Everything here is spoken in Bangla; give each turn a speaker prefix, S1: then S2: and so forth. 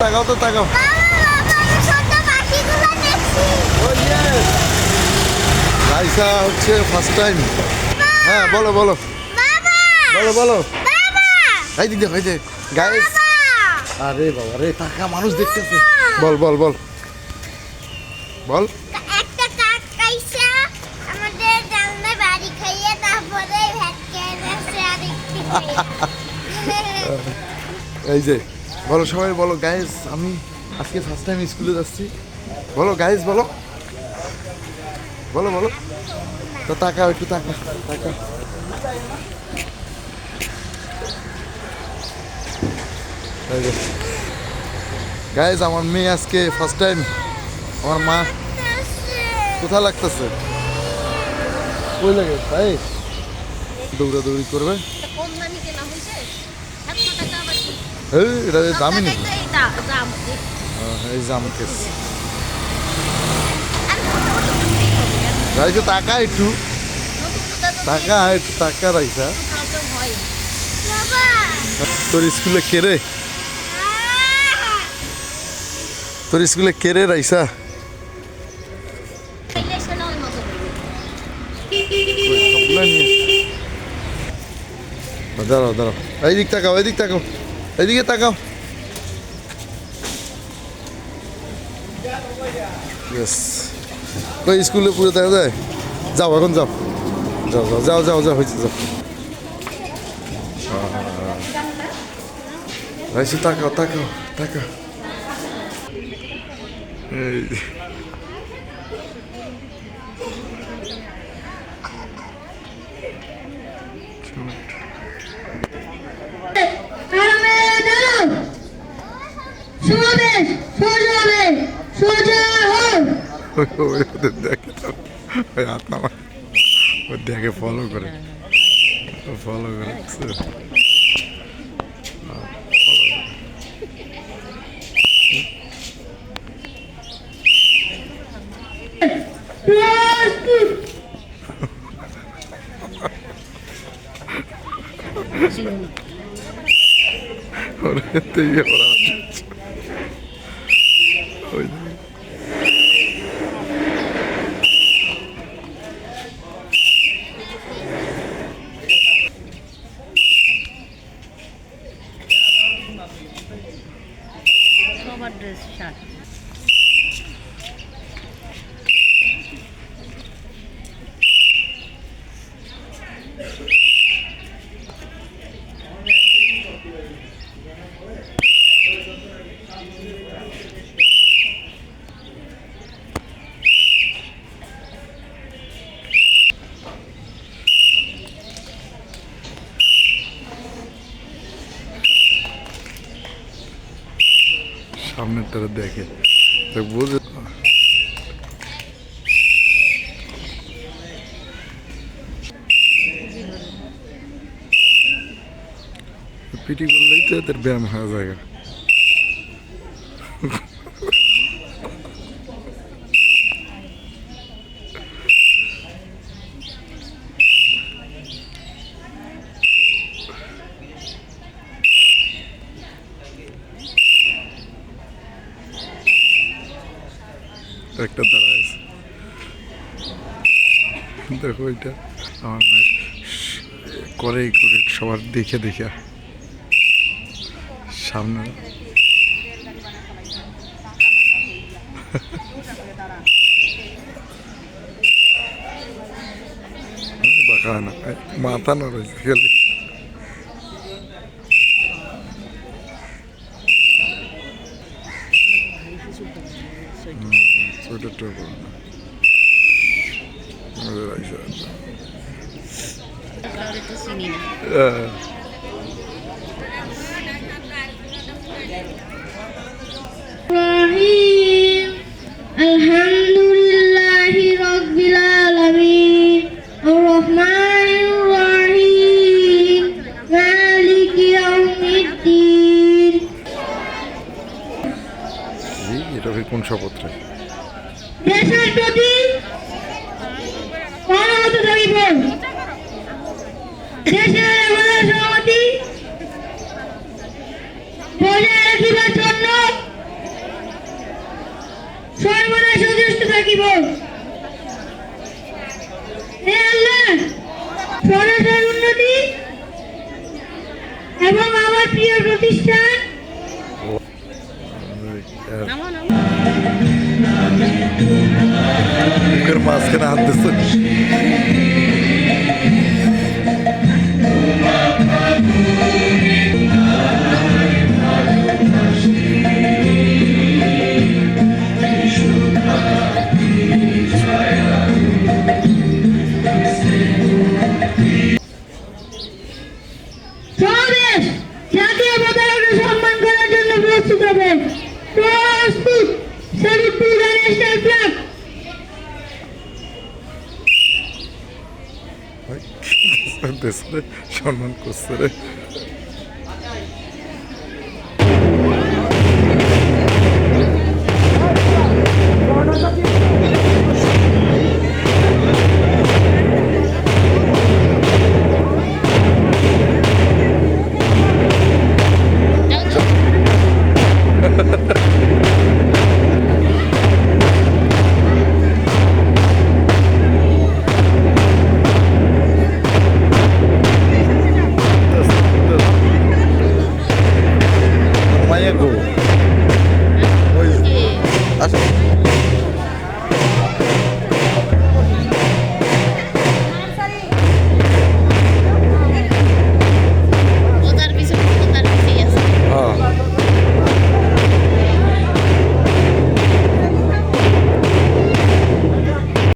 S1: তাকাও তো তাকাও। রাইসা হচ্ছে ফার্স্ট টাইম। হ্যাঁ বলো বলো বলো বলো। এই দিদি এই যে গাইস। আরে বাবা রে, টাকা মানুষ দেখতেছে। বল বল বল বল।
S2: একটা কাক কাইসা আমাদের জানলা বাড়ি খাইয়ে তারপরে ভাত খেয়ে গেছে আরেকটি।
S1: এই যে বলো সবাই বলো গাইস, আমি আজকে ফার্স্ট টাইম স্কুলে যাচ্ছি। বলো গাইস বলো বলো বলো। তো তাকাও একটু তাকা তাকা। গাইস আমার মেয়ে আজকে ফার্স্ট টাইম। আমার মা কোথা লাগতেছে? কই লাগে ভাই? দৌড়াদৌড়ি করবে। এই এটা দামি নাকি? এই জাম কেস। রাইসা টাকা একটু টাকা একটু টাকা রাইসা। তোর স্কুলে কেরে? তোর স্কুলে কেরে রাইসা? দাঁড়াও দাঁড়াও, এইদিক তাকাও এইদিক তাকাও এইদিকে তাকাও। ওই স্কুলে পুরো দেখা যায়। যাও এখন যাও যাও যাও যাও যাও যাও হয়েছে যাও। রাইসা তাকাও তাকাও তাকাও। এই দেখে ফলো করে ফলো করে
S3: ড্রেস শার্ট
S1: সামনের তারা দেখে বুঝে। পিটি করলেই তো এদের ব্যায়াম হয়ে যায়। একটা দাঁড়াইছে দেখো, এটা আমার মেয়ের করে করে সবার দেখে দেখে সামনে বাঁকা না মাথা না রয়েছে খেলে। সোয়েটারটা করো না
S2: আলহামদুলিল্লাহি রাব্বিল আলামিন আর রহমানির রহিম মালিকি ইয়াউমিদ্দিন।
S1: এটা কোন শপথে?
S2: দেশের প্রতি মানবত দাবিব, দেশের সংহতি বজায় রাখিবার জন্য
S4: দিব। হে আল্লাহ, সমাজের উন্নতি এবং আমার প্রিয় প্রতিষ্ঠান
S1: মুখের মাঝখানে হাত দিচ্ছে।
S4: সমাবেশ জাতীয় পতাকাকে সম্মান করার জন্য প্রস্তুত হবে। প্রস্তুত। Salute to the national flag.
S1: দেশে সম্মান করছে রে।